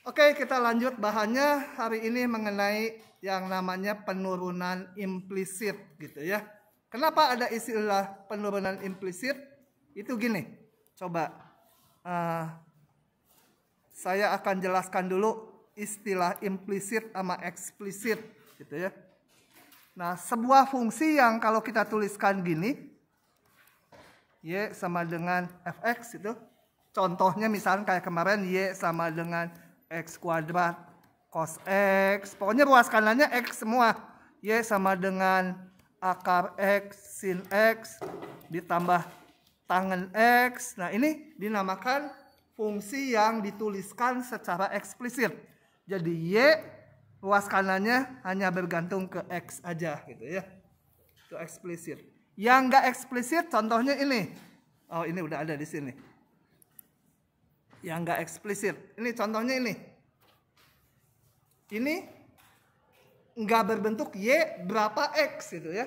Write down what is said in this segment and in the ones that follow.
Oke, kita lanjut bahannya hari ini mengenai yang namanya penurunan implisit gitu ya. Kenapa ada istilah penurunan implisit? Itu gini, coba saya akan jelaskan dulu istilah implisit sama eksplisit gitu ya. Nah, sebuah fungsi yang kalau kita tuliskan gini, Y sama dengan fx itu, contohnya misalnya kayak kemarin Y sama dengan X kuadrat cos X. Pokoknya ruas kanannya X semua. Y sama dengan akar X sin X ditambah tangen X. Nah, ini dinamakan fungsi yang dituliskan secara eksplisit. Jadi Y ruas kanannya hanya bergantung ke X aja gitu ya. Itu eksplisit. Yang nggak eksplisit contohnya ini. Oh, ini udah ada di sini. Yang nggak eksplisit. Ini contohnya ini. Ini nggak berbentuk Y berapa X gitu ya.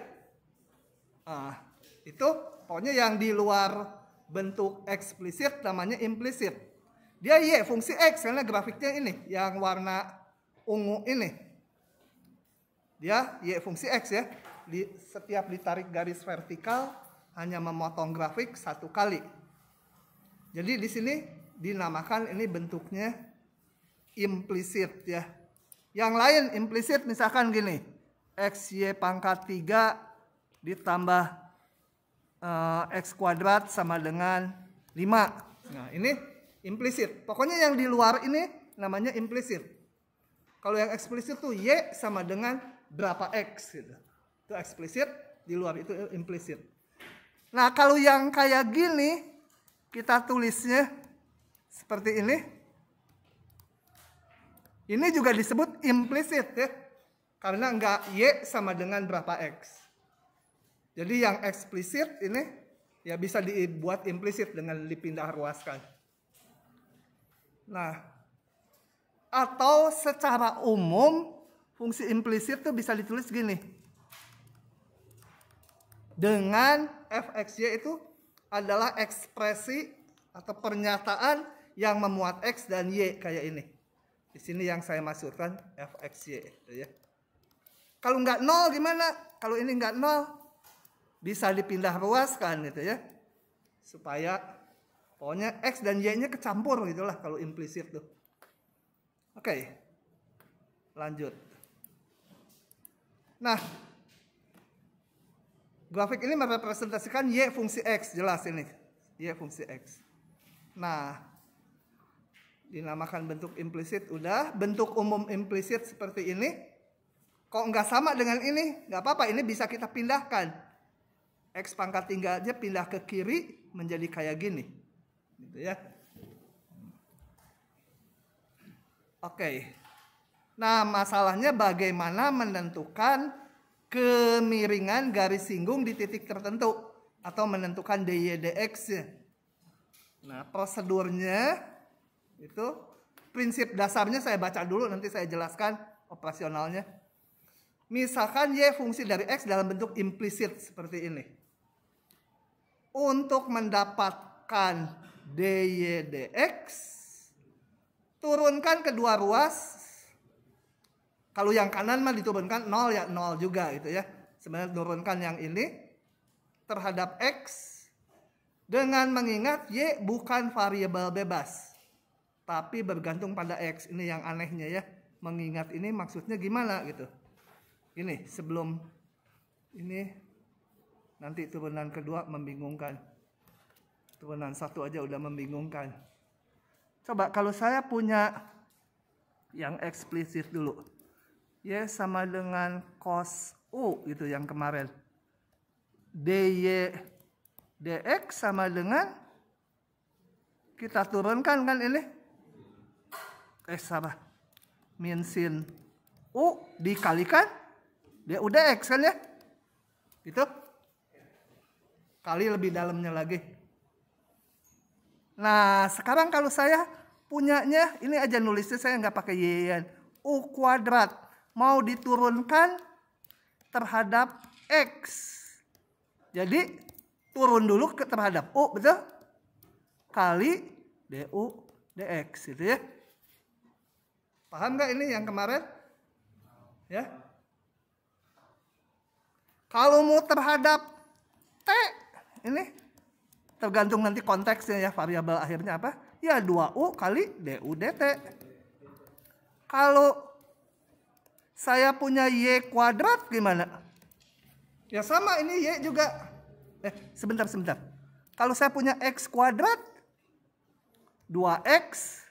Nah, itu pokoknya yang di luar bentuk eksplisit namanya implisit. Dia Y fungsi X karena grafiknya ini yang warna ungu ini. Dia Y fungsi X ya. Setiap ditarik garis vertikal hanya memotong grafik satu kali. Jadi di sini dinamakan ini bentuknya implisit ya. Yang lain implisit misalkan gini. XY pangkat 3 ditambah X kuadrat sama dengan 5. Nah, ini implisit. Pokoknya yang di luar ini namanya implisit. Kalau yang eksplisit tuh Y sama dengan berapa X gitu. Itu eksplisit, di luar itu implisit. Nah, kalau yang kayak gini kita tulisnya seperti ini. Ini juga disebut implisit ya. Karena enggak Y sama dengan berapa X. Jadi yang eksplisit ini ya bisa dibuat implisit dengan dipindah ruaskan. Nah, atau secara umum fungsi implisit itu bisa ditulis gini. Dengan fxy itu adalah ekspresi atau pernyataan yang memuat X dan Y kayak ini. Di sini yang saya masukkan fxy gitu ya. Kalau nggak 0 gimana? Kalau ini nggak 0 bisa dipindah ruaskan gitu ya. Supaya pokoknya X dan Y-nya kecampur gitulah kalau implisit tuh. Oke. Lanjut. Nah, grafik ini merepresentasikan Y fungsi X, jelas ini. Y fungsi X. Nah, dinamakan bentuk implisit udah. Bentuk umum implisit seperti ini. Kok nggak sama dengan ini? Nggak apa-apa, ini bisa kita pindahkan. X pangkat 3 aja pindah ke kiri menjadi kayak gini. Gitu ya. Oke. Nah, masalahnya bagaimana menentukan kemiringan garis singgung di titik tertentu atau menentukan dy dx. Nah, prosedurnya itu prinsip dasarnya saya baca dulu nanti saya jelaskan operasionalnya. Misalkan Y fungsi dari X dalam bentuk implisit seperti ini. Untuk mendapatkan dy dx turunkan kedua ruas. Kalau yang kanan mah diturunkan 0 ya 0 juga gitu ya. Sebenarnya turunkan yang ini terhadap X dengan mengingat Y bukan variabel bebas. Tapi bergantung pada X. Ini yang anehnya ya. Mengingat ini maksudnya gimana gitu. Ini sebelum ini nanti turunan kedua membingungkan. Turunan 1 aja udah membingungkan. Coba kalau saya punya yang eksplisit dulu. Y sama dengan cos U gitu yang kemarin. Dy dx sama dengan kita turunkan kan ini. Sama. Min sin U dikalikan du dx kan ya. Gitu. Kali lebih dalamnya lagi. Nah, sekarang kalau saya punyanya ini aja nulisnya saya nggak pakai y-an. U kuadrat. Mau diturunkan terhadap X. Jadi turun dulu terhadap U, betul? Kali du dx gitu ya. Paham nggak ini yang kemarin? Ya. Kalau mau terhadap T, ini tergantung nanti konteksnya ya, variabel akhirnya apa? Ya 2U kali DU DT. Kalau saya punya Y kuadrat gimana? Ya sama, ini Y juga. Sebentar. Kalau saya punya X kuadrat, 2X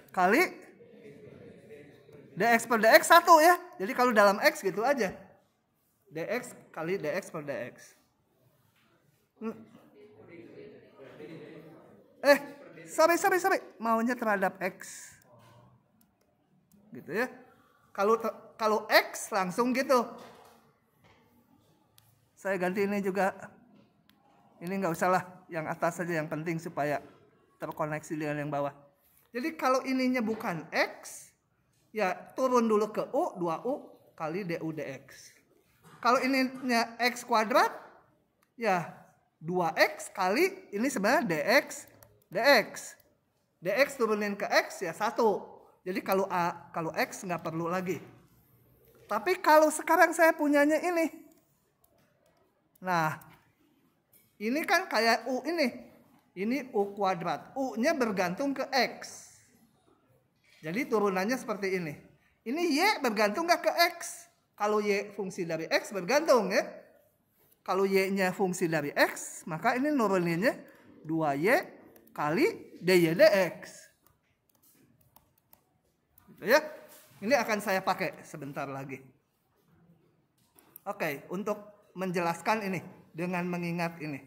kali DX per DX 1 ya. Jadi kalau dalam X gitu aja. DX kali DX per DX. Sorry. Maunya terhadap X. Gitu ya. Kalau X langsung gitu. Saya ganti ini juga. Ini nggak usah lah, yang atas saja yang penting supaya terkoneksi dengan yang bawah. Jadi kalau ininya bukan X, ya turun dulu ke U, 2U kali DU DX. Kalau ininya X kuadrat, ya 2X kali ini sebenarnya DX DX. DX turunin ke X ya 1. Jadi kalau X nggak perlu lagi. Tapi kalau sekarang saya punyanya ini. Nah, ini kan kayak U ini. Ini U kuadrat. U-nya bergantung ke X. Jadi turunannya seperti ini. Ini Y bergantung nggak ke X? Kalau Y fungsi dari X bergantung ya. Kalau Y-nya fungsi dari X, maka ini nuruninnya 2Y kali DY DX. Gitu ya. Ini akan saya pakai sebentar lagi. Oke, untuk menjelaskan ini dengan mengingat ini.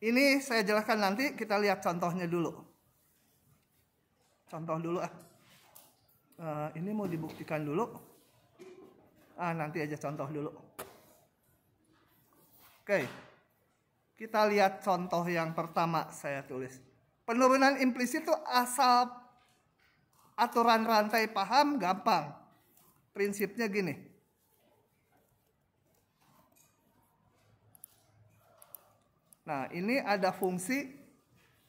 Ini saya jelaskan nanti, kita lihat contohnya dulu. Contoh dulu ini mau dibuktikan dulu. Nanti aja contoh dulu. Oke. Kita lihat contoh yang pertama saya tulis. Penurunan implisit itu asal aturan rantai paham gampang. Prinsipnya gini. Nah, ini ada fungsi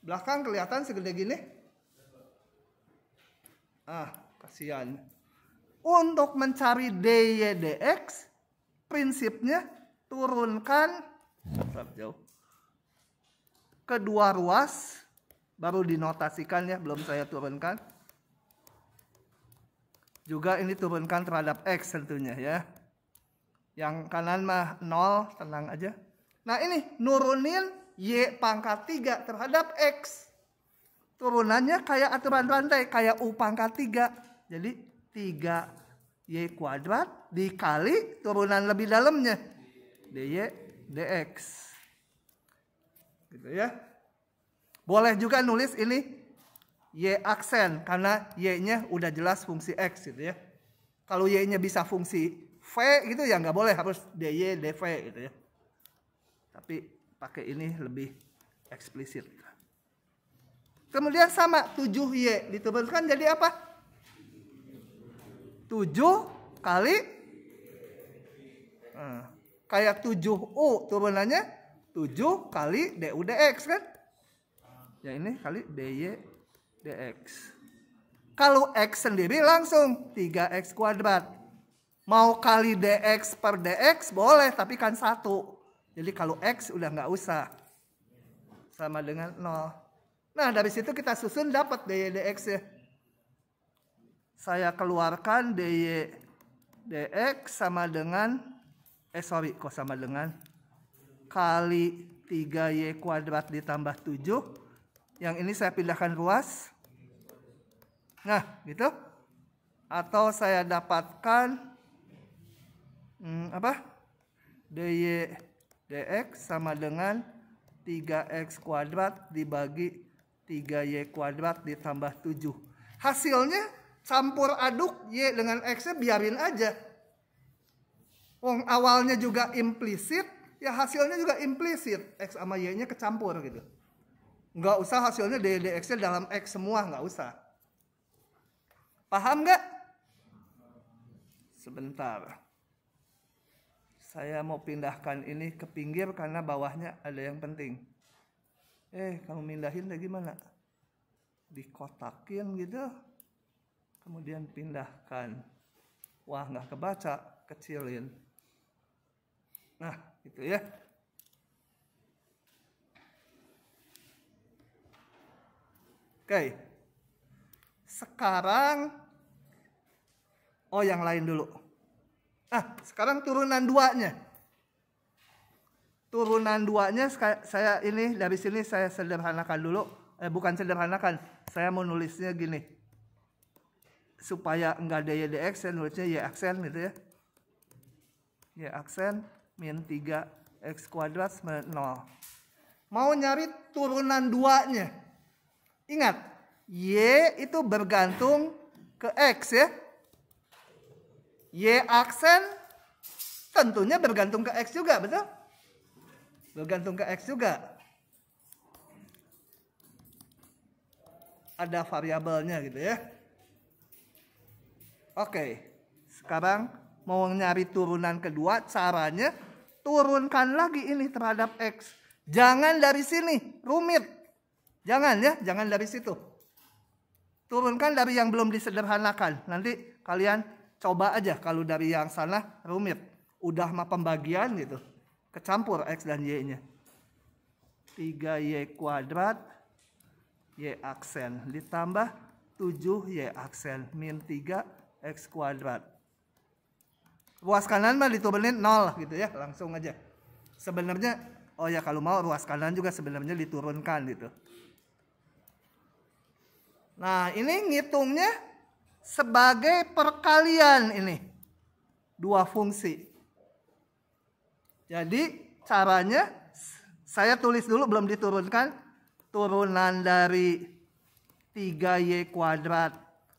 belakang kelihatan segede gini. Kasihan. Untuk mencari DY DX, prinsipnya turunkan kedua ruas, baru dinotasikan ya, belum saya turunkan. Juga ini turunkan terhadap X tentunya ya. Yang kanan mah 0, tenang aja. Nah ini nurunin Y pangkat 3 terhadap X. Turunannya kayak aturan rantai, kayak U pangkat 3. Jadi 3Y kuadrat dikali turunan lebih dalamnya. DY DX. Gitu ya. Boleh juga nulis ini Y aksen, karena Y-nya udah jelas fungsi X gitu ya. Kalau Y-nya bisa fungsi V gitu ya nggak boleh, harus DY DV gitu ya. Tapi pakai ini lebih eksplisit. Kemudian sama 7Y diturunkan jadi apa? 7 kali kayak 7U turunannya 7 kali DU DX kan? Ya ini kali DY DX. Kalau X sendiri langsung 3X kuadrat. Mau kali DX per DX boleh, tapi kan 1. Jadi kalau X udah nggak usah. Sama dengan 0. Nah dari situ kita susun dapat DY DX ya. Saya keluarkan DY DX sama dengan sama dengan kali 3Y kuadrat ditambah 7. Yang ini saya pindahkan ruas. Nah gitu. Atau saya dapatkan DY DX sama dengan 3X kuadrat dibagi 3Y kuadrat ditambah 7. Hasilnya campur aduk Y dengan X-nya biarin aja. Awalnya juga implisit, ya hasilnya juga implisit. X sama Y-nya kecampur gitu. Nggak usah hasilnya DY DX-nya dalam X semua, nggak usah. Paham nggak? Sebentar. Saya mau pindahkan ini ke pinggir karena bawahnya ada yang penting. Kamu mindahin lagi gimana? Dikotakin gitu. kemudian pindahkan. Wah, nggak kebaca, kecilin. Nah, gitu ya. Oke. Sekarang, yang lain dulu. Sekarang turunan 2-nya. Turunan 2-nya saya ini dari sini saya sederhanakan dulu. Bukan sederhanakan, saya mau nulisnya gini. Supaya enggak dy dx, saya nulisnya y aksen gitu ya. Y aksen min 3x kuadrat sama 0. Mau nyari turunan 2-nya. Ingat, y itu bergantung ke x ya. Y aksen tentunya bergantung ke x juga, betul? Bergantung ke x juga. Ada variabelnya gitu ya. Oke, sekarang mau nyari turunan kedua, caranya turunkan lagi ini terhadap x. Jangan dari sini, rumit. Jangan ya, jangan dari situ. Turunkan dari yang belum disederhanakan. Nanti kalian coba aja kalau dari yang sana rumit. Udah mah pembagian gitu. Kecampur x dan y-nya. 3y kuadrat y aksen ditambah 7y aksen min 3x kuadrat. Ruas kanan mah diturunin 0 gitu ya, langsung aja. Sebenarnya kalau mau ruas kanan juga sebenarnya diturunkan gitu. Nah, ini ngitungnya sebagai perkalian ini. Dua fungsi. Jadi caranya saya tulis dulu belum diturunkan. Turunan dari 3y kuadrat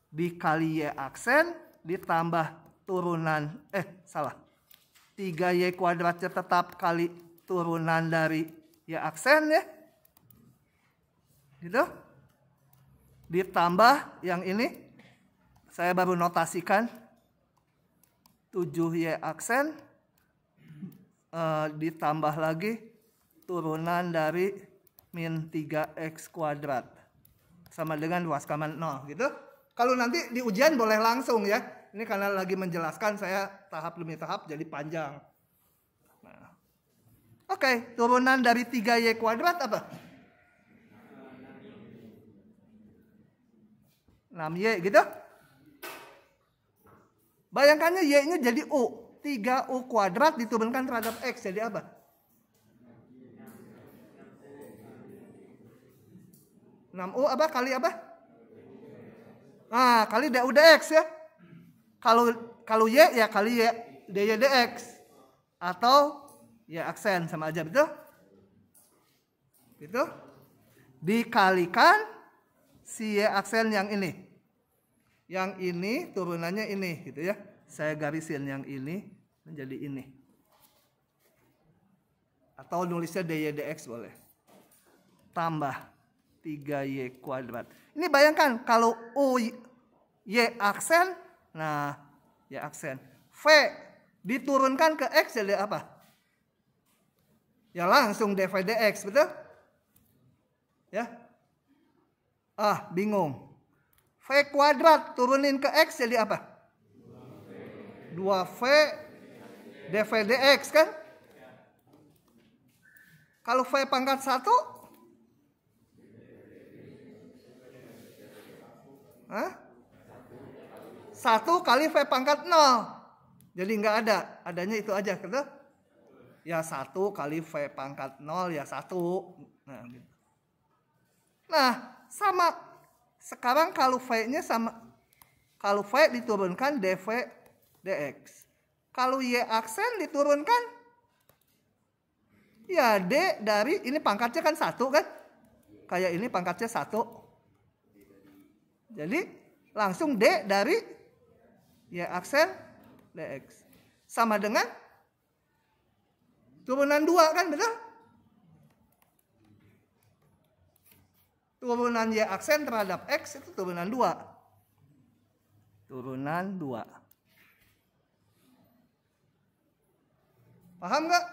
dikali y aksen ditambah turunan 3y kuadratnya tetap kali turunan dari y aksen ya. Gitu. Ditambah yang ini saya baru notasikan 7y aksen ditambah lagi turunan dari min 3x kuadrat sama dengan ruas kanan 0 gitu. Kalau nanti di ujian boleh langsung ya. Ini karena lagi menjelaskan saya tahap demi tahap jadi panjang. Nah. Oke, turunan dari 3y kuadrat apa? 6y gitu. Bayangkannya y-nya jadi u. 3u kuadrat diturunkan terhadap x jadi apa? 6u apa kali apa? Kali du dx ya. Kalau y ya kali y dy dx atau y aksen sama aja, betul? Gitu. Dikalikan si y aksen yang ini. Yang ini turunannya ini gitu ya. Saya garisin yang ini menjadi ini. Atau nulisnya dy dx boleh. Tambah 3y kuadrat. Ini bayangkan kalau u y aksen, nah y aksen. V diturunkan ke x jadi apa? Ya langsung dv dx, betul? Ya. Bingung. V kuadrat turunin ke x jadi apa? 2v dv dx kan? Kalau v pangkat 1 1 kali v pangkat 0. Jadi nggak ada. Adanya itu aja. Gitu? Ya 1 kali v pangkat 0 ya 1. Nah, gitu. Sama. Sekarang kalau v-nya sama. Kalau v diturunkan dv dx. Kalau y aksen diturunkan. Ya d dari. Ini pangkatnya kan 1 kan. Kayak ini pangkatnya 1. Jadi langsung D dari y aksen dx. Sama dengan turunan 2 kan, betul? Turunan y aksen terhadap x itu turunan 2. Turunan 2. Paham nggak?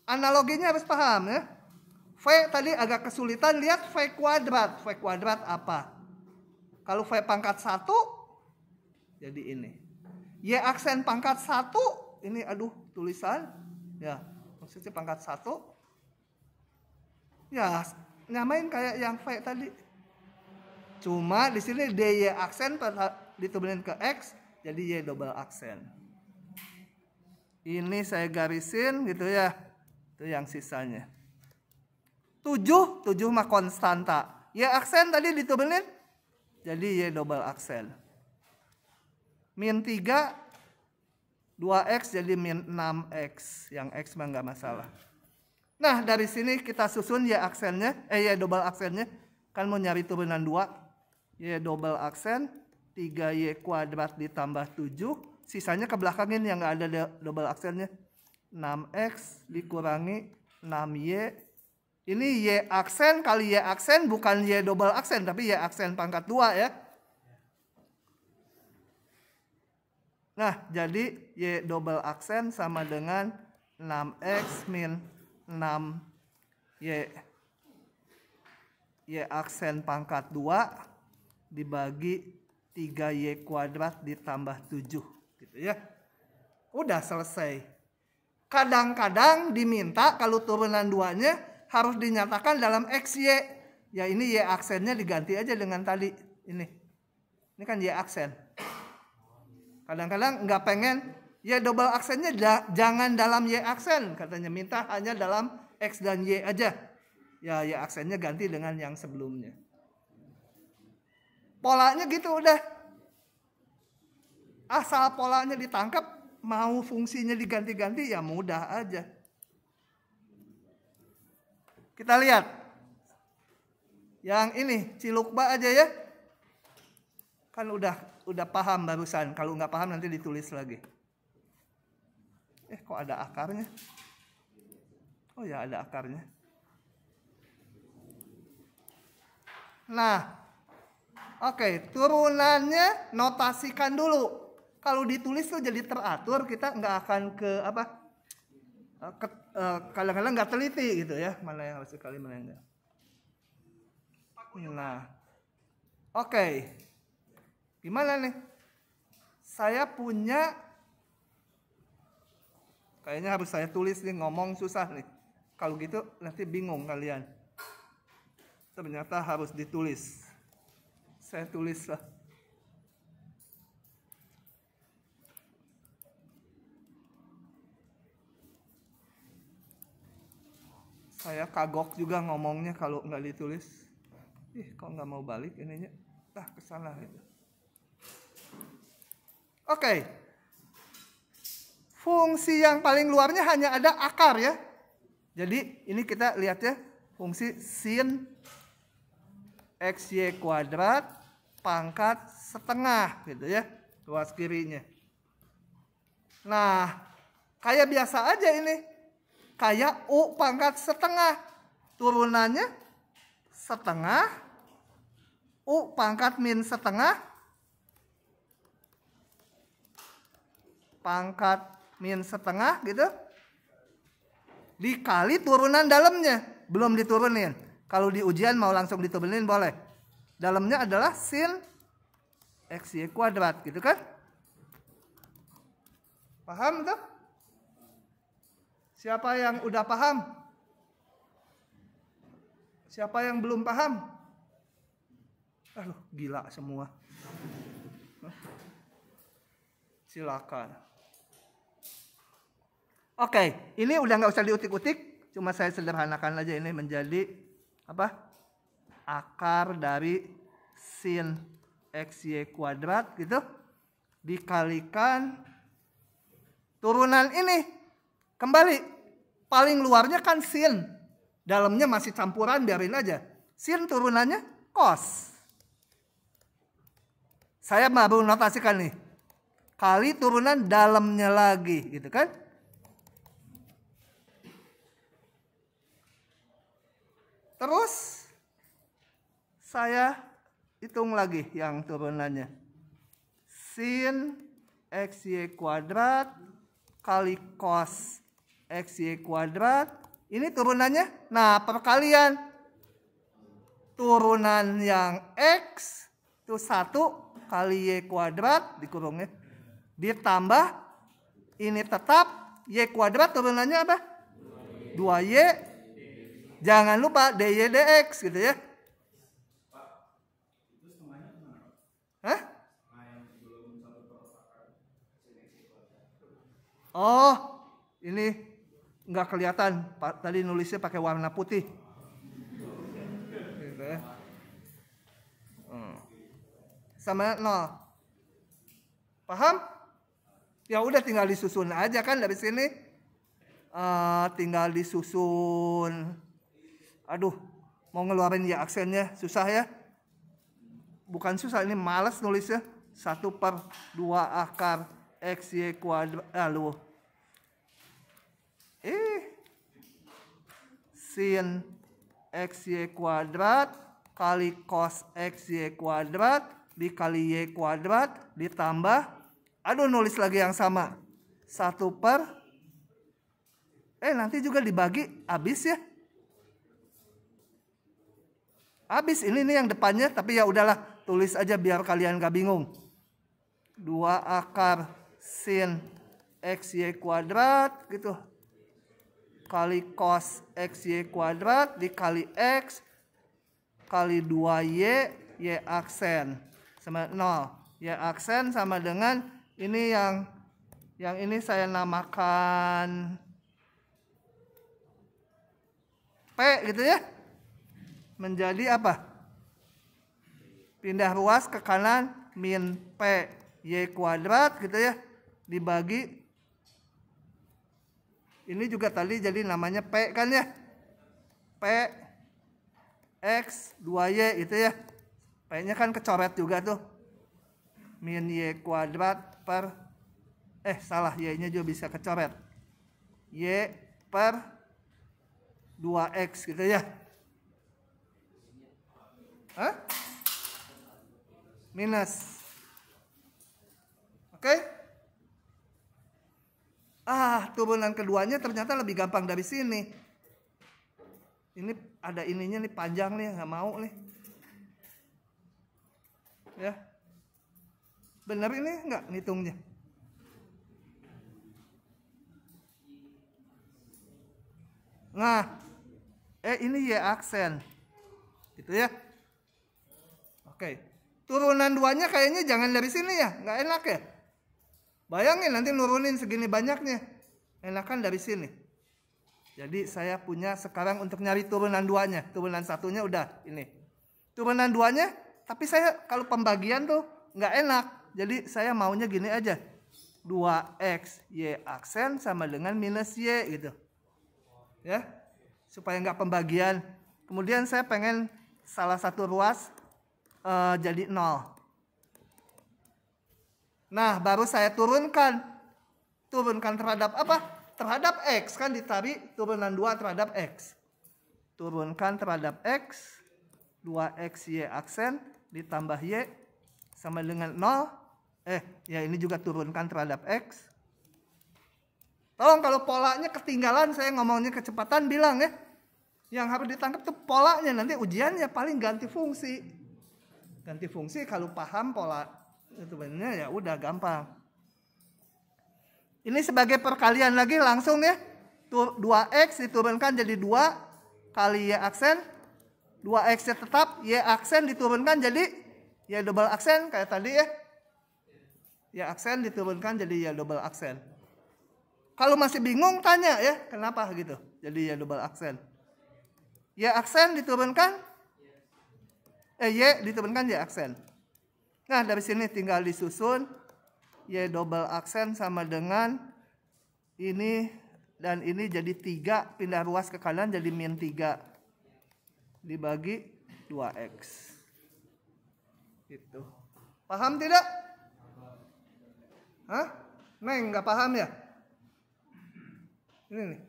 Analoginya harus paham ya. V tadi agak kesulitan, lihat V kuadrat. V kuadrat apa? Kalau V pangkat 1, jadi ini. Y aksen pangkat 1, ini aduh tulisan. Ya, maksudnya pangkat 1. Ya, nyamain kayak yang V tadi. Cuma di sini dy aksen diturunin ke X, jadi Y double aksen. Ini saya garisin gitu ya. Itu yang sisanya. 7 mah konstanta. Y aksen tadi diturunin, jadi Y double aksen. Min 3, 2X jadi min 6X. Yang X mah nggak masalah. Nah, dari sini kita susun Y aksennya, Y double aksennya. Kan mau nyari turunan 2. Y double aksen, 3Y kuadrat ditambah 7. Sisanya ke belakangin yang nggak ada double aksennya. 6X dikurangi 6Y. Ini Y aksen kali Y aksen, bukan Y double aksen, tapi Y aksen pangkat 2 ya. Nah, jadi Y double aksen sama dengan 6X min 6Y. Y aksen pangkat 2 dibagi 3Y kuadrat ditambah 7. Gitu ya. Udah selesai. Kadang-kadang diminta kalau turunan 2-nya harus dinyatakan dalam XY. Ya ini Y aksennya diganti aja dengan tadi. Ini kan Y aksen. Kadang-kadang nggak pengen Y double aksennya jangan dalam Y aksen. Katanya minta hanya dalam X dan Y aja. Ya Y aksennya ganti dengan yang sebelumnya. Polanya gitu udah. Asal polanya ditangkap, mau fungsinya diganti-ganti ya mudah aja. Kita lihat. Yang ini Cilukba aja ya. Kan udah paham barusan. Kalau nggak paham nanti ditulis lagi. Kok ada akarnya? Oh ya ada akarnya. Nah, oke, turunannya notasikan dulu. Kalau ditulis tuh jadi teratur, kita nggak akan ke apa? Kadang-kadang nggak teliti gitu ya, mana yang harus sekali mana yang enggak. Nah, oke, gimana nih? Saya punya, kayaknya harus saya tulis nih, ngomong susah nih. Kalau gitu nanti bingung kalian. Ternyata harus ditulis. Saya tulis lah. Saya kagok juga ngomongnya kalau nggak ditulis. Kok nggak mau balik ininya? Kesana gitu. Oke. Fungsi yang paling luarnya hanya ada akar ya. Jadi ini kita lihat ya. Fungsi sin XY kuadrat pangkat setengah gitu ya. Luas kirinya. Nah, kayak biasa aja ini. Kayak U pangkat setengah. Turunannya setengah. U pangkat min setengah. Pangkat min setengah gitu. Dikali turunan dalamnya. Belum diturunin. Kalau di ujian mau langsung diturunin boleh. Dalamnya adalah sin XY kuadrat gitu kan. Paham tuh? Siapa yang udah paham? Siapa yang belum paham? Gila semua. Silakan. Oke, ini udah nggak usah diutik-utik, cuma saya sederhanakan aja ini menjadi apa? Akar dari sin XY kuadrat gitu dikalikan turunan ini. Kembali, paling luarnya kan sin. Dalamnya masih campuran, biarin aja. Sin turunannya cos. Saya baru notasikan nih. Kali turunan dalamnya lagi, gitu kan? Terus, saya hitung lagi yang turunannya. Sin XY kuadrat kali cos XY kuadrat Ini turunannya. Nah, perkalian turunan yang X itu 1 kali Y kuadrat dikurungnya. Ditambah ini tetap Y kuadrat turunannya apa? 2Y. Jangan lupa DY DX gitu ya. Hah? Oh, ini nggak kelihatan. Tadi nulisnya pakai warna putih. Gitu ya. Sama 0. Paham? Ya udah tinggal disusun aja kan dari sini. Tinggal disusun. Aduh, mau ngeluarin ya aksennya susah ya. Bukan susah, ini males nulisnya. 1/2 akar XY kuadrat. Sin XY kuadrat kali cos XY kuadrat dikali Y kuadrat ditambah. Aduh, nulis lagi yang sama. 1 per. Nanti juga dibagi habis ya. Habis ini nih yang depannya, tapi ya udahlah, tulis aja biar kalian gak bingung. 2 akar sin XY kuadrat gitu. Kali cos XY kuadrat dikali X kali 2Y, Y aksen sama 0. Y aksen sama dengan ini yang ini saya namakan P gitu ya. Menjadi apa? Pindah ruas ke kanan min P Y kuadrat gitu ya. Dibagi. Ini juga tadi jadi namanya P kan ya. P X 2Y itu ya. P-nya kan kecoret juga tuh. Min Y kuadrat per. Salah, Y-nya juga bisa kecoret. Y per 2X gitu ya. Hah? Minus. Oke? Turunan keduanya ternyata lebih gampang dari sini. Ini ada ininya nih, panjang nih, nggak mau nih. Ya. Benar ini nggak ngitungnya? Nah, ini Y aksen. Gitu ya. Oke. Turunan 2-nya kayaknya jangan dari sini ya. Nggak enak ya. Bayangin nanti nurunin segini banyaknya. Enakan dari sini. Jadi saya punya sekarang untuk nyari turunan 2-nya. Turunan 1-nya udah ini. Turunan 2-nya, tapi saya kalau pembagian tuh nggak enak. Jadi saya maunya gini aja. 2X Y aksen sama dengan minus Y gitu. Ya. Supaya nggak pembagian. Kemudian saya pengen salah satu ruas jadi 0. Nah, baru saya turunkan. Turunkan terhadap apa? Terhadap X. Kan ditarik turunan 2 terhadap X. Turunkan terhadap X. 2X Y aksen ditambah Y sama dengan 0. Ya ini juga turunkan terhadap X. Tolong kalau polanya ketinggalan, saya ngomongnya kecepatan bilang ya. Yang harus ditangkap tuh polanya. Nanti ujiannya paling ganti fungsi. Ganti fungsi kalau paham pola itu benernya ya udah gampang. Ini sebagai perkalian lagi langsung ya. 2X diturunkan jadi 2 kali Y aksen. 2X-nya tetap, Y aksen diturunkan jadi Y double aksen kayak tadi ya. Y aksen diturunkan jadi Y double aksen. Kalau masih bingung tanya ya, kenapa gitu. Jadi Y double aksen. Y aksen diturunkan Y diturunkan Y aksen. Nah, dari sini tinggal disusun. Y double aksen sama dengan ini dan ini jadi 3. Pindah ruas ke kanan jadi min 3. Dibagi 2X. Gitu. Paham tidak? Hah? Neng, nggak paham ya? Ini nih.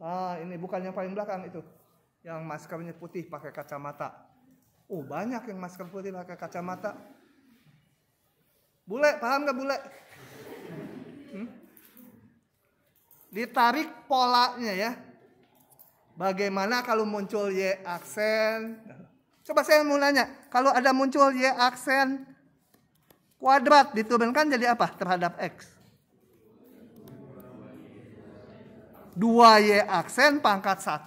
Nah, ini bukan yang paling belakang itu. Yang maskernya putih pakai kacamata. Banyak yang masker putih pakai kacamata. Bule, paham nggak bule? Ditarik polanya ya. Bagaimana kalau muncul Y aksen? Coba saya mau nanya, kalau ada muncul Y aksen kuadrat diturunkan jadi apa terhadap X? 2Y aksen pangkat 1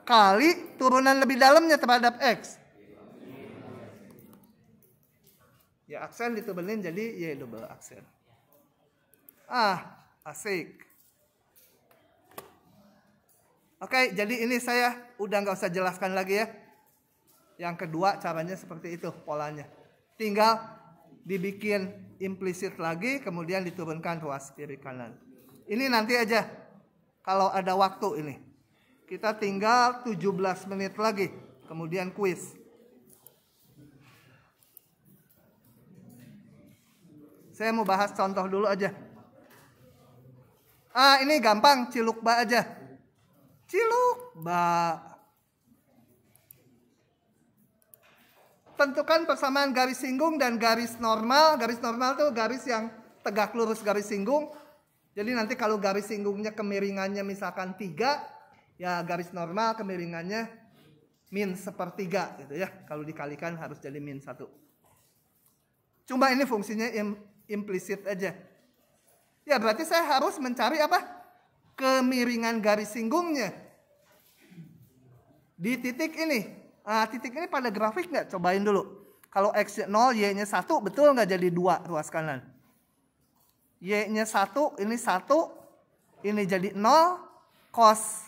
kali turunan lebih dalamnya terhadap X. Y aksen diturunin jadi Y double aksen. Asik. Oke, jadi ini saya udah nggak usah jelaskan lagi ya. Yang kedua caranya seperti itu polanya. Tinggal dibikin implisit lagi, kemudian diturunkan ruas kiri kanan. Ini nanti aja kalau ada waktu ini. Kita tinggal 17 menit lagi, kemudian kuis. Saya mau bahas contoh dulu aja. Ini gampang, cilukba aja. Cilukba. Tentukan persamaan garis singgung dan garis normal. Garis normal tuh garis yang tegak lurus garis singgung. Jadi nanti kalau garis singgungnya kemiringannya misalkan 3, ya garis normal kemiringannya min 1/3 gitu ya. Kalau dikalikan harus jadi min 1. Cuma ini fungsinya implisit aja. Ya berarti saya harus mencari apa? Kemiringan garis singgungnya. Di titik ini. Titik ini pada grafik nggak? Cobain dulu. Kalau X-nya 0, Y-nya 1, betul nggak jadi 2 ruas kanan? Y-nya 1, ini 1, ini jadi 0, cos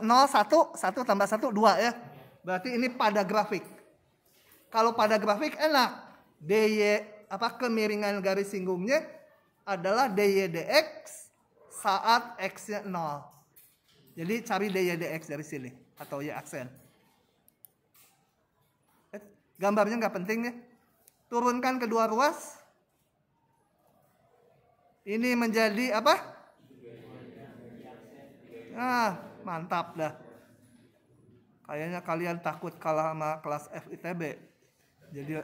0, 1, 1 tambah 1, 2 ya. Berarti ini pada grafik. Kalau pada grafik enak. DY, kemiringan garis singgungnya adalah DY dx saat X-nya 0. Jadi cari DY dx dari sini, atau Y aksen. Gambarnya nggak penting ya. Turunkan kedua ruas. Ini menjadi apa? Mantap dah. Kayaknya kalian takut kalah sama kelas FITB. Jadi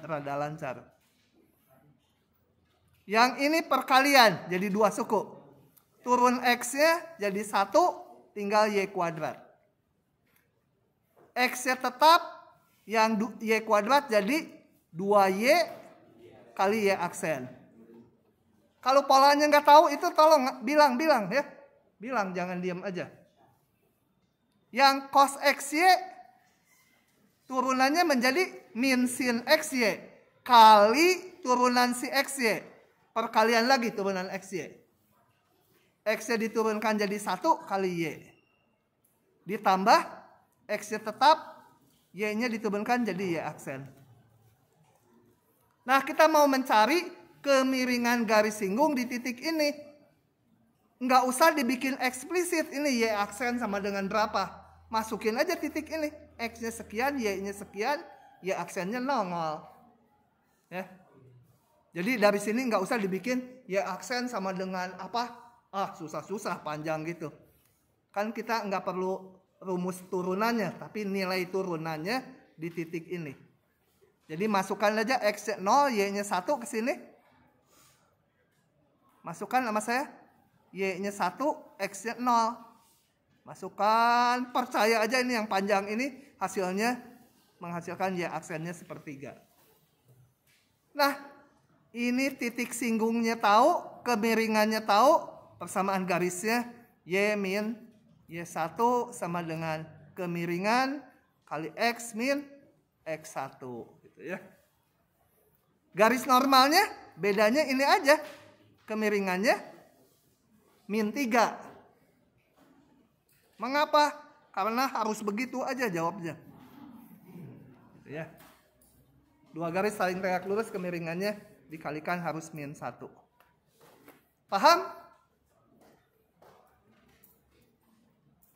rada lancar. Yang ini perkalian, jadi 2 suku. Turun X-nya jadi 1, tinggal Y kuadrat. X-nya tetap, yang Y kuadrat jadi 2Y kali Y aksen. Kalau polanya nggak tahu itu tolong bilang ya. Bilang, jangan diam aja. Yang cos XY turunannya menjadi min sin XY kali turunan si XY. Perkalian lagi turunan XY. X-nya diturunkan jadi 1 kali Y. Ditambah X-nya tetap, Y-nya diturunkan jadi Y aksen. Nah, kita mau mencari kemiringan garis singgung di titik ini. Nggak usah dibikin eksplisit ini Y aksen sama dengan berapa. Masukin aja titik ini. X-nya sekian, Y-nya sekian, Y aksennya 0. Ya. Jadi dari sini nggak usah dibikin Y aksen sama dengan apa. Susah-susah panjang gitu. Kan kita nggak perlu rumus turunannya, tapi nilai turunannya di titik ini. Jadi masukkan aja X-nya 0, Y-nya 1 ke sini. Masukkan sama saya. Y-nya 1, X-nya 0. Masukkan, percaya aja ini yang panjang ini hasilnya menghasilkan Y aksennya 1/3. Nah, ini titik singgungnya tahu, kemiringannya tahu, persamaan garisnya Y min Y1 sama dengan kemiringan kali X min X1 gitu ya. Garis normalnya bedanya ini aja. Kemiringannya min 3. Mengapa? Karena harus begitu aja jawabnya. Gitu ya. 2 garis saling tegak lurus, kemiringannya dikalikan harus min 1. Paham?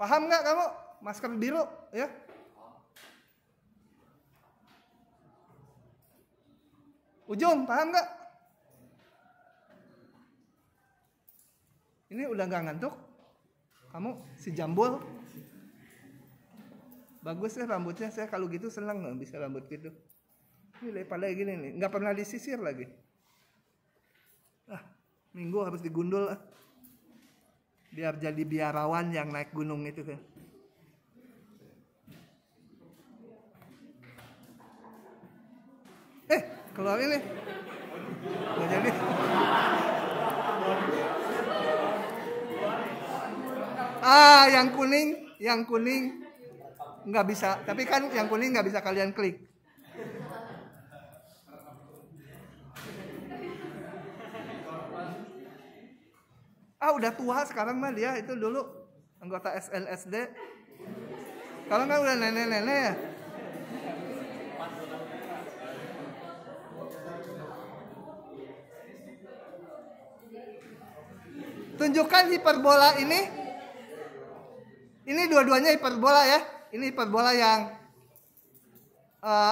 Paham nggak kamu? Masker biru ya? Ujung, paham nggak? Ini udah nggak ngantuk? Kamu si jambul? Bagus ya rambutnya, saya kalau gitu senang nggak bisa rambut gitu. Ini pada gini nih, nggak pernah disisir lagi. Minggu harus digundul. Biar jadi biarawan yang naik gunung itu kan. Keluar ini. Nggak jadi. Yang kuning nggak bisa. Tapi kan yang kuning nggak bisa kalian klik. Udah tua sekarang mah dia, itu dulu anggota SNSD. Sekarang kan udah nenek-nenek ya. Tunjukkan hiperbola ini. Ini dua-duanya hiperbola ya. Ini hiperbola yang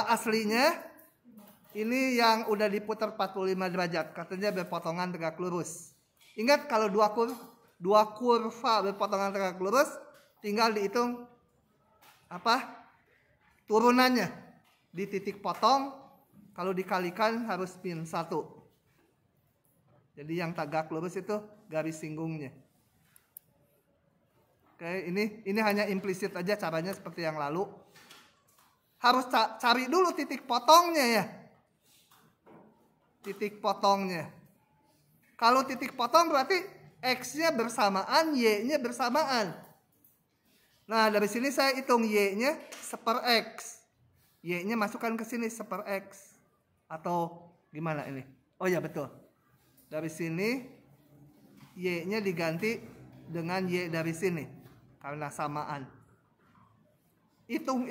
aslinya. Ini yang udah diputar 45 derajat. Katanya berpotongan tegak lurus. Ingat kalau dua kurva berpotongan tegak lurus, tinggal dihitung turunannya. Di titik potong, kalau dikalikan harus min 1. Jadi yang tegak lurus itu garis singgungnya. Oke, ini hanya implisit aja caranya seperti yang lalu. Harus cari dulu titik potongnya ya. Titik potongnya. Kalau titik potong berarti X-nya bersamaan, Y-nya bersamaan. Nah, dari sini saya hitung Y-nya seper X. Y-nya masukkan ke sini seper X. Atau gimana ini? Oh ya betul. Dari sini Y-nya diganti dengan Y dari sini. Karena samaan. Hitung.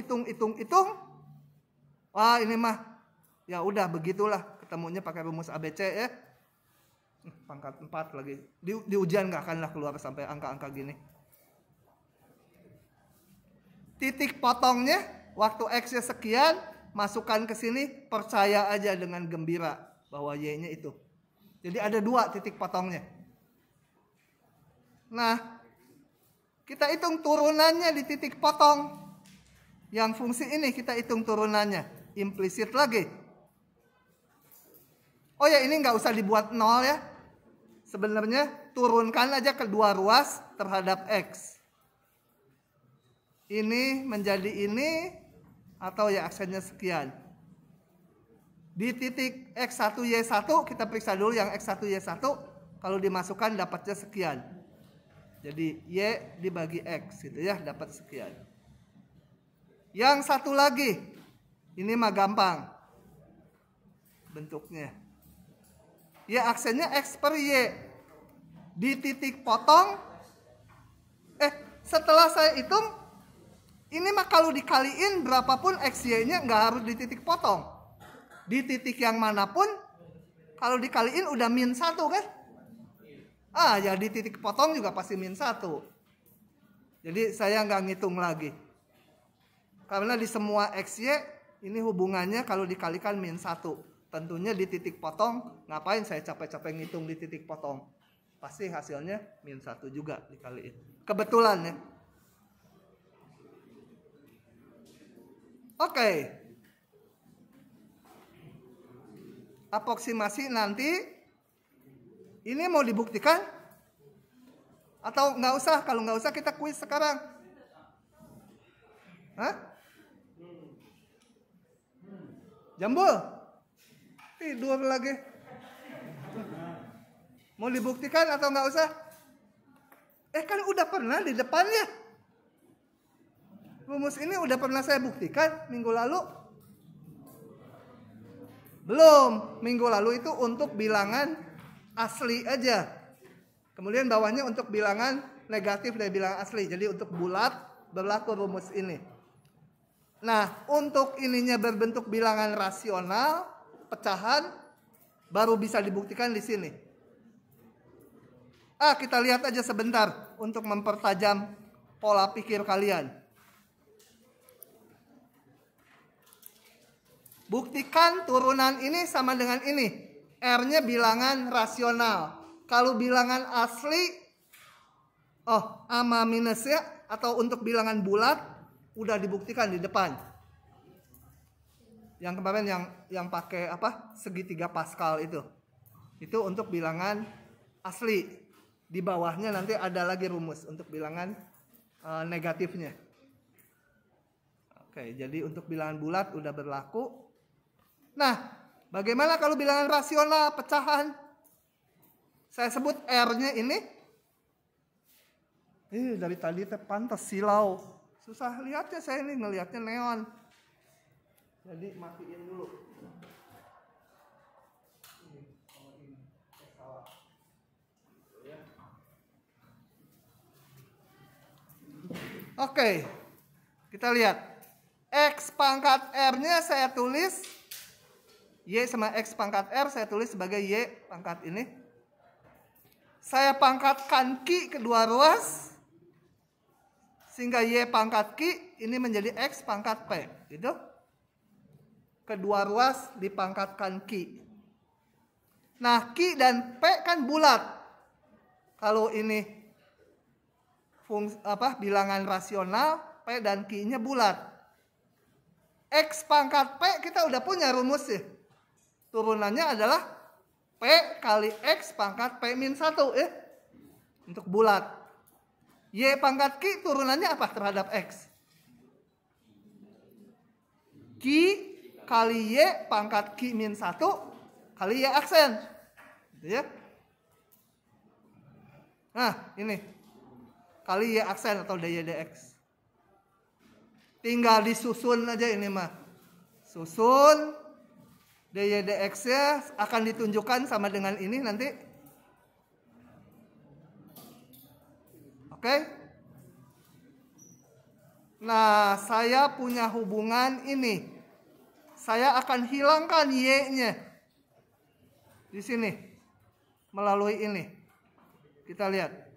Wah ini mah ya udah begitulah. Ketemunya pakai rumus ABC ya. Pangkat 4 lagi. Di ujian nggak akanlah keluar sampai angka-angka gini. Titik potongnya waktu X-nya sekian, masukkan ke sini, percaya aja dengan gembira bahwa Y-nya itu. Jadi ada 2 titik potongnya. Nah, kita hitung turunannya di titik potong. Yang fungsi ini kita hitung turunannya. Implisit lagi. Oh ya, ini nggak usah dibuat 0 ya. Sebenarnya turunkan aja kedua ruas terhadap X. Ini menjadi ini atau ya aksennya sekian. Di titik X1 Y1 kita periksa dulu yang X1 Y1. Kalau dimasukkan dapatnya sekian. Jadi Y dibagi X gitu ya, dapat sekian. Yang satu lagi. Ini mah gampang bentuknya. Ya aksennya X per Y. Di titik potong. Setelah saya hitung. Ini mah kalau dikaliin berapapun X, Y-nya nggak harus di titik potong. Di titik yang manapun. Kalau dikaliin udah min 1 kan. Ya di titik potong juga pasti min 1. Jadi saya nggak ngitung lagi. Karena di semua X, Y. Ini hubungannya kalau dikalikan min 1. Tentunya di titik potong, ngapain saya capek-capek ngitung di titik potong? Pasti hasilnya min 1 juga dikaliin. Kebetulan ya. Oke. Aproksimasi nanti. Ini mau dibuktikan? Atau nggak usah? Kalau nggak usah kita kuis sekarang. Hah? Jambul? Tidur lagi. Mau dibuktikan atau nggak usah? Kan udah pernah di depannya. Rumus ini udah pernah saya buktikan minggu lalu. Belum. Minggu lalu itu untuk bilangan asli aja. Kemudian bawahnya untuk bilangan negatif dari bilangan asli. Jadi untuk bulat berlaku rumus ini. Nah, untuk ininya berbentuk bilangan rasional, pecahan, baru bisa dibuktikan di sini. Kita lihat aja sebentar untuk mempertajam pola pikir kalian. Buktikan turunan ini sama dengan ini. R-nya bilangan rasional. Kalau bilangan asli, sama minusnya, atau untuk bilangan bulat, udah dibuktikan di depan. Yang kemarin yang pakai segitiga Pascal itu. Itu untuk bilangan asli. Di bawahnya nanti ada lagi rumus untuk bilangan negatifnya. Oke, jadi untuk bilangan bulat udah berlaku. Nah, bagaimana kalau bilangan rasional pecahan? Saya sebut R-nya ini. Dari tadi pantas silau. Susah lihatnya saya ini, ngelihatnya neon. Jadi matiin dulu. Oke, kita lihat. X pangkat R-nya saya tulis, Y sama X pangkat R saya tulis sebagai Y pangkat ini. Saya pangkatkan Q kedua ruas, sehingga Y pangkat Q ini menjadi X pangkat P. Gitu. Kedua ruas dipangkatkan Q. Nah, Q dan P kan bulat. Kalau ini bilangan rasional, P dan Q-nya bulat. X pangkat P kita udah punya rumusnya. Turunannya adalah P kali X pangkat P min 1 untuk bulat. Y pangkat Q turunannya apa terhadap X? Q kali Y pangkat Q min 1 kali Y aksen. Gitu ya. Nah, ini. Kali Y aksen atau dy dx. Tinggal disusun aja ini mah. Susun. dy dx-nya akan ditunjukkan sama dengan ini nanti. Oke. Nah, saya punya hubungan ini. Saya akan hilangkan Y-nya. Di sini. Melalui ini. Kita lihat.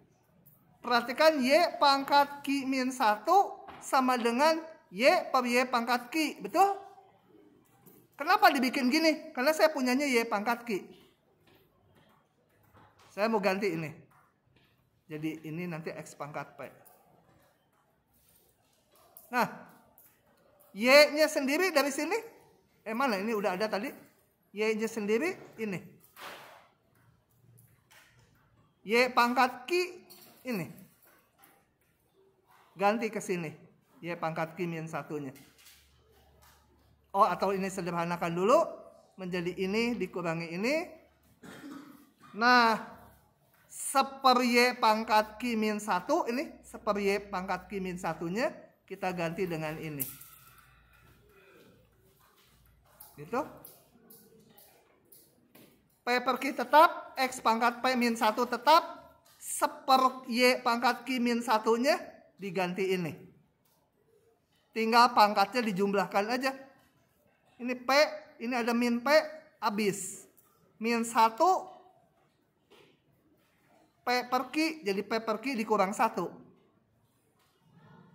Perhatikan Y pangkat Q min 1 sama dengan Y per Y pangkat Q. Betul? Kenapa dibikin gini? Karena saya punyanya Y pangkat Q. Saya mau ganti ini. Jadi ini nanti X pangkat P. Nah, Y-nya sendiri dari sini. Mana? Ini udah ada tadi. Y-nya sendiri ini. Y pangkat Q ini. Ganti ke sini. Y pangkat Q min 1-nya. Oh, atau ini sederhanakan dulu. Menjadi ini dikurangi ini. Nah, seper Y pangkat Q min 1 ini. Seper Y pangkat Q min 1-nya. Kita ganti dengan ini. Gitu. P per Q tetap. X pangkat P min 1 tetap. Seper Y pangkat Q min 1-nya diganti ini. Tinggal pangkatnya dijumlahkan aja. Ini P, ini ada min P, habis. Min 1, P per Q, jadi P per Q dikurang 1.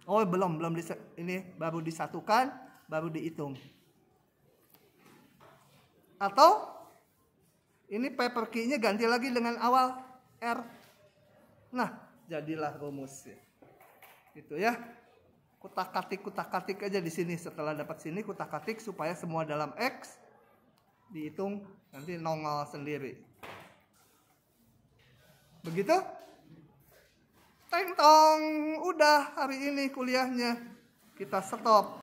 Oh, belum ini baru disatukan, baru dihitung. Atau, ini P per Q-nya ganti lagi dengan awal R. Nah, jadilah rumusnya. Gitu ya. Kutak-katik aja di sini. Setelah dapat sini kutak-katik supaya semua dalam X dihitung nanti nongol sendiri. Begitu? Teng tong, udah hari ini kuliahnya. Kita stop.